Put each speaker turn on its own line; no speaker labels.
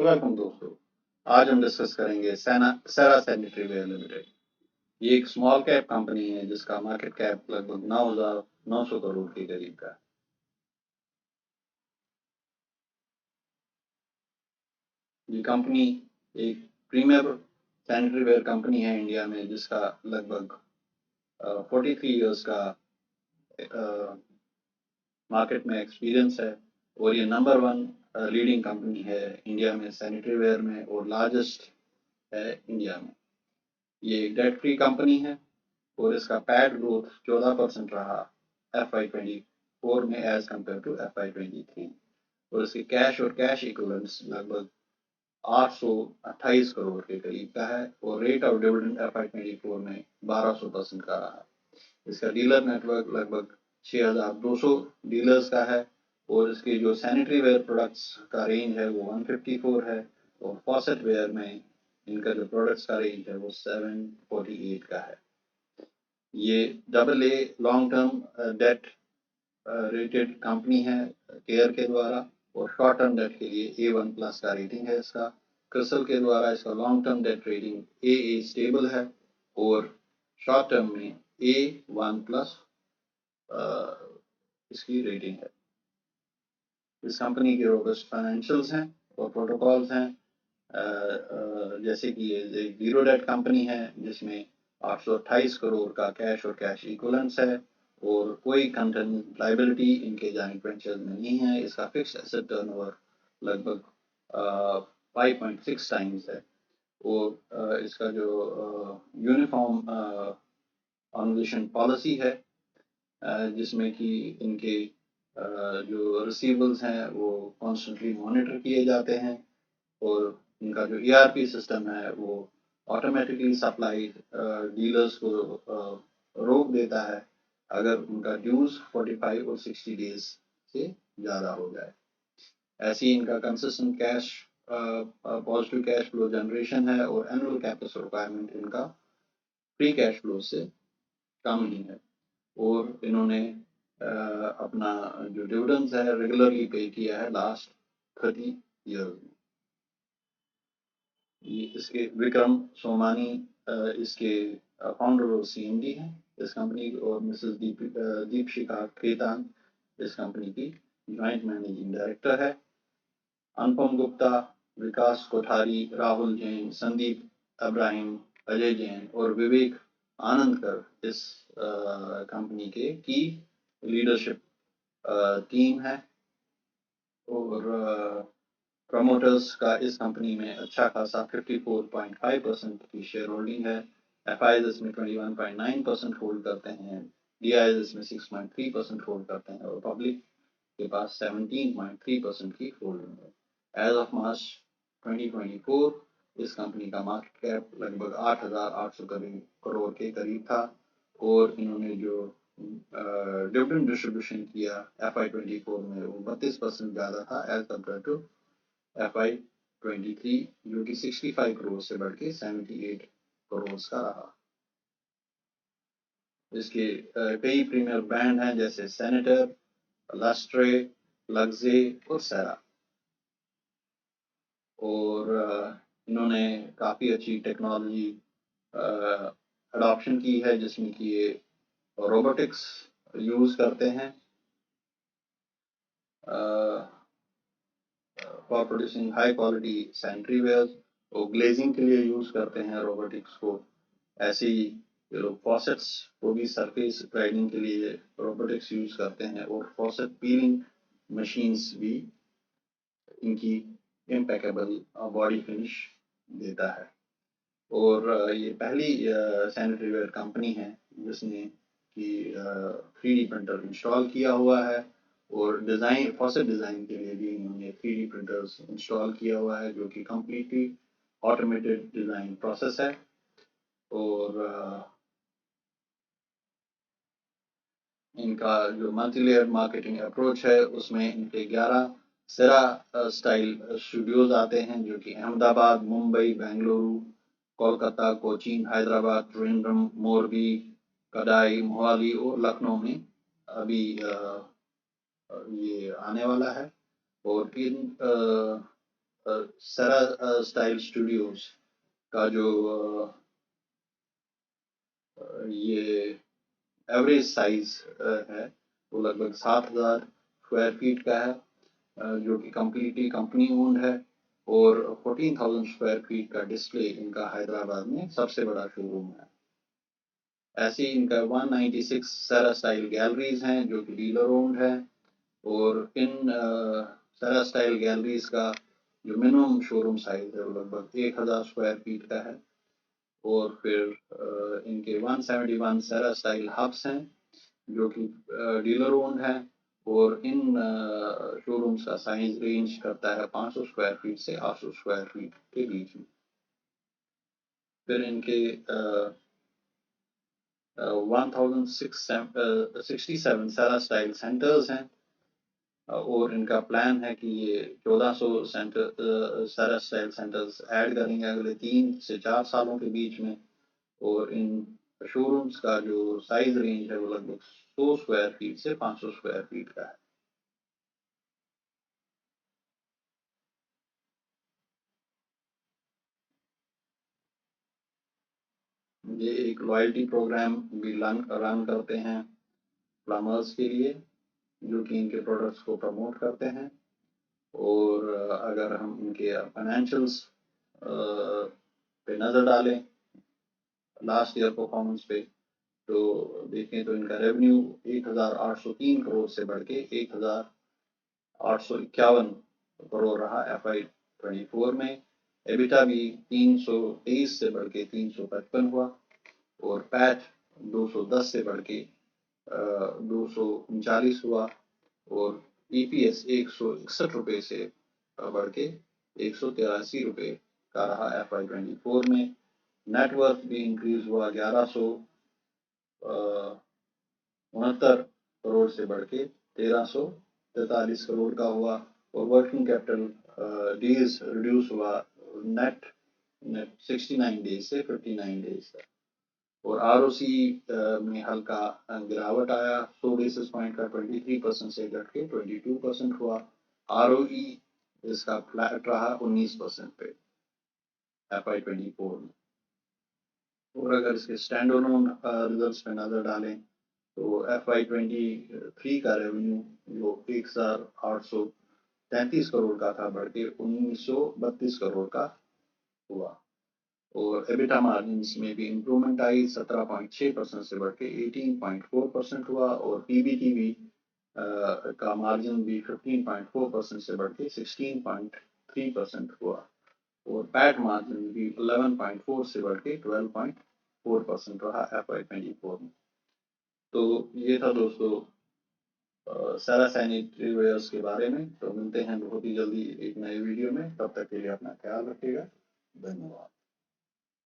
तो वेलकम दोस्तों। आज हम डिस्कस करेंगे सेरा सैनिटरी वेयर लिमिटेड। ये एक स्मॉल कैप कंपनी है जिसका मार्केट कैप लगभग 9,900 करोड़ के करीब का है। ये कंपनी एक प्रीमियर सैनिटरी वेयर कंपनी है इंडिया में, जिसका लगभग 43 इयर्स का मार्केट में एक्सपीरियंस है। और ये नंबर 1 लीडिंग कंपनी है इंडिया में सैनिटरी वेयर में, और लार्जेस्ट है इंडिया में। ये एक डेट फ्री कंपनी है और इसका पैट ग्रोथ 14% रहा FY24 में एज कम्पेयर टू FY23। और इसके कैश और कैश इक्विवेलेंट्स लगभग 828 करोड़ के करीब का है, और रेट ऑफ डिविडेंड FY24 में 1200% का रहा। इसका डीलर नेटवर्क लगभग 6200 डीलर्स का है, और इसके जो सैनिटरी वेयर प्रोडक्ट्स का रेंज है वो 154 है, और फॉसेट वेयर में इनका जो प्रोडक्ट्स का रेंज है वो 748 का है। ये AA long term debt rated company है केयर के द्वारा, और शॉर्ट टर्म डेट के लिए A1 प्लस का रेटिंग है इसका। क्रिसल के द्वारा इसका long term debt rating AA stable है, और शॉर्ट टर्म में A1 प्लस इसकी रेटिंग है। इस कंपनी के रोबस्ट फाइनेंशियल्स हैं और प्रोटोकॉल्स हैं, जैसे कि ये जीरो डेट कंपनी है जिसमें 828 करोड़ का कैश और कैश इक्विवेलेंट्स है, और कोई कंटेंट लायबिलिटी इनके जॉइंट वेंचर में नहीं है। इसका फिक्स्ड एसेट टर्नओवर लगभग 5.6 टाइम्स है, और इसका जो यूनिफॉर्म ऑर्गेनाइजेशन पॉलिसी है, जिसमें कि इनके जो रिसीवेबल्स हैं वो कॉन्स्टेंटली मॉनिटर किए जाते हैं, और इनका जो ERP सिस्टम है वो ऑटोमेटिकली सप्लाई डीलर्स को रोक देता है अगर उनका ड्यूज 45 और 60 डेज से ज़्यादा हो जाए। ऐसी इनका consistent cash positive cash flow generation है, और एनुअल कैपेक्स रिक्वायरमेंट इनका फ्री कैश फ्लो से कम ही है। और इन्होंने अपना जो डिविडेंड्स है रेगुलरली पे किया है लास्ट 30 ईयर्स में। इसके विक्रम सोमानी इसके फाउंडर और CMD हैं इस कंपनी, और मिसेस दीपशिखा खेतान इस कंपनी की ज्वाइंट मैनेजिंग डायरेक्टर है। अनुपम गुप्ता, विकास कोठारी, राहुल जैन, संदीप अब्राहिम, अजय जैन और विवेक आनंदकर इस कंपनी के की लीडरशिप टीम है। और प्रमोटर्स का इस कंपनी में अच्छा खासा 54.5% की शेयर होल्डिंग है। FIs इसमें 21.9% होल्ड करते हैं, DIs इसमें 6.3% होल्ड करते हैं, और पब्लिक के पास 17.3% की होल्डिंग है। एज ऑफ मार्च 2024 इस कंपनी का मार्केट कैप लगभग 8,800 करोड़ के करीब था, और इन्होंने जो डिविडेंड डिस्ट्रीब्यूशन किया FY24 में वो 32% ज़्यादा था एज कम्पेयर टू FY23, जो कि 65 करोड़ से बढ़ के 78 करोड़ का रहा। इसके कई प्रीमियर ब्रांड हैं जैसे सेनेटर, लस्ट्रे, लग्जे और सेरा। और इन्होंने काफ़ी अच्छी टेक्नोलॉजी अडॉप्शन की है, जिसमें कि ये रोबोटिक्स यूज़ करते हैं for producing high quality sanitary ware, और ग्लेजिंग के लिए यूज़ करते हैं रोबोटिक्स को। ऐसे ही ये लोग फॉसेट्स को भी सरफेस ग्राइंडिंग के लिए रोबोटिक्स यूज़ करते हैं, और फॉसेट पीलिंग मशीन्स भी इनकी इम्पेकेबल बॉडी फिनिश देता है। और ये पहली सैनिटरी वेयर कंपनी है जिसने कि 3D प्रिंटर इंस्टॉल किया हुआ है, और डिज़ाइन फॉसेट डिज़ाइन के लिए भी इन्होंने 3D प्रिंटर्स इंस्टॉल किया हुआ है, जो कि कम्प्लीटली ऑटोमेटेड डिज़ाइन प्रोसेस है। और इनका जो मल्टी लेयर मार्केटिंग अप्रोच है उसमें इनके 11 सेरा स्टाइल स्टूडियोज आते हैं, जो कि अहमदाबाद, मुंबई, बेंगलुरु, कोलकाता, कोचीन, हैदराबाद, त्रिवेंद्रम, मोरबी, कदाई, मोहाली और लखनऊ में अभी ये आने वाला है। और इन सरा स्टाइल स्टूडियोज का जो ये एवरेज साइज है वो लगभग 7,000 स्क्वायर फीट का है, जो कि कम्प्लीटली कंपनी ओन्ड है, और 14,000 स्क्वायर फीट का डिस्प्ले इनका हैदराबाद में सबसे बड़ा शोरूम है। ऐसे ही इनका 196 सरा स्टाइल गैलरीज हैं जो कि डीलर ओन्ड है, और इन सरा स्टाइल गैलरीज का जो मिनिमम शोरूम साइज है वो लगभग 1,000 स्क्वायर फीट का है। और फिर इनके 171 सरा स्टाइल हब्स हैं जो कि डीलर ओन्ड है, और इन शोरूम्स का साइज रेंज करता है 500 स्क्वायर फीट से 800 स्क्वायर फीट के बीच में। फिर इनके 1067 सरा स्टाइल सेंटर्स हैं, और इनका प्लान है कि ये 1400 सेंटर सरा स्टाइल सेंटर्स ऐड करेंगे अगले 3 से 4 सालों के बीच में, और इन शोरूम्स का जो साइज रेंज है वो लगभग 100 स्क्वायर फीट से 500 स्क्वायर फीट का है। ये एक लॉयल्टी प्रोग्राम भी रन करते हैं प्लम्बर्स के लिए, जो कि इनके प्रोडक्ट्स को प्रमोट करते हैं। और अगर हम इनके फाइनेंशियल्स पे नज़र डालें लास्ट ईयर परफॉर्मेंस पे, तो देखें तो इनका रेवेन्यू 1,803 करोड़ से बढ़ के 1,851 करोड़ रहा FY24 में। एबिटा भी 323 से बढ़ के 355 हुआ, और पैट 210 से बढ़ के 239 हुआ, और EPS 161 रुपये से बढ़ के 183 रुपये का रहा FY24 में। नेटवर्थ भी इंक्रीज हुआ 1169 करोड़ से बढ़ के 1,343 करोड़ का हुआ, और वर्किंग कैपिटल डेज रिड्यूस हुआ नेट 69 डेज से 59 डेज तक, और ROC में हल्का गिरावट आया 100 बेसिस पॉइंट का 23% से घट के 22% हुआ। ROE इसका फ्लैट रहा 19% पे FY24 में। और अगर इसके स्टैंड अलोन रिजल्ट्स पे नजर डालें तो FY23 का रेवेन्यू जो 1,833 करोड़ का था बढ़ के 1,932 करोड़ का हुआ, और एबिटा मार्जिन्स में भी इम्प्रूवमेंट आई 17.6% से बढ़ के 18.4% हुआ, और PBT भी का मार्जिन भी 15.4% से बढ़ के 16.3% हुआ, और पैट मार्जिन भी 11.4 से बढ़ के 12.4% रहा FY24 में। तो ये था दोस्तों सारा सैनिटरी वेयर्स के बारे में। तो मिलते हैं बहुत ही जल्दी एक नए वीडियो में, तब तक के लिए अपना ख्याल रखिएगा। धन्यवाद।